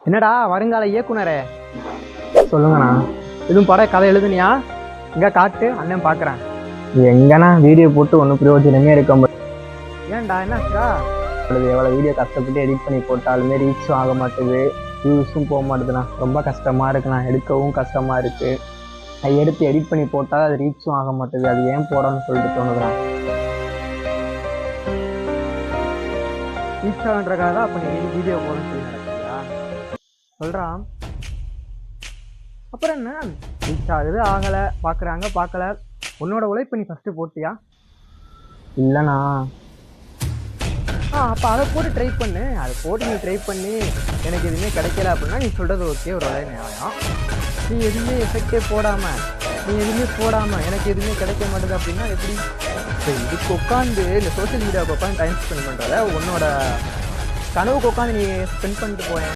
என்னடா வருங்கால இயக்குனரே, சொல்லுங்கண்ணா. எதுவும் படம் கதை எழுதுனியா? இங்கே காட்டு, அண்ணன் பார்க்குறேன். எங்கண்ணா வீடியோ போட்டு ஒன்றும் பிரயோஜனமே இருக்க முடியாது. ஏன்டா என்னாச்சுடா? எவ்வளோ வீடியோ கஷ்டப்பட்டு எடிட் பண்ணி போட்டாலுமே ரீச்சும் ஆக மாட்டுது, வியூஸும் போக மாட்டுதுண்ணா. ரொம்ப கஷ்டமாக இருக்குண்ணா, எடுக்கவும் கஷ்டமாக இருக்குது. அதை எடுத்து எடிட் பண்ணி போட்டால் அது ரீச்சும் ஆக மாட்டுது. அது ஏன் போடணும்னு சொல்லிட்டு தோணுதுண்ணா. இன்ஸ்டாகிராம்ன்றக்காக தான் அப்போ நீ வீடியோ போடணும்னு சொல்லி நடக்குறியா? சொல்கிறான். அப்புறம் என்ன, ரீச் ஆகுது ஆகலை, பார்க்குறாங்க பார்க்கல, உன்னோட உழைப்பு நீ ஃபஸ்ட்டு போட்டியா? இல்லைண்ணா. அப்போ அதை போட்டு ட்ரை பண்ணு. அதை போட்டு நீ ட்ரை பண்ணி எனக்கு எதுவுமே கிடைக்கல அப்படின்னா நீ சொல்கிறது ஓகே, ஒரு வேலை நியாயம். நீ எதுவுமே எஃபெக்டே போடாமல், நீ எதுவுமே போடாமல் எனக்கு எதுவுமே கிடைக்க மாட்டேது அப்படின்னா எப்படி? இப்போ இதுக்கு உட்காந்து இந்த சோஷியல் மீடியாவுக்கு உட்காந்து டைம் ஸ்பெண்ட் பண்ணுறத உன்னோட கனவுக்கு உட்காந்து நீ ஸ்பெண்ட் பண்ணிட்டு போயேன்.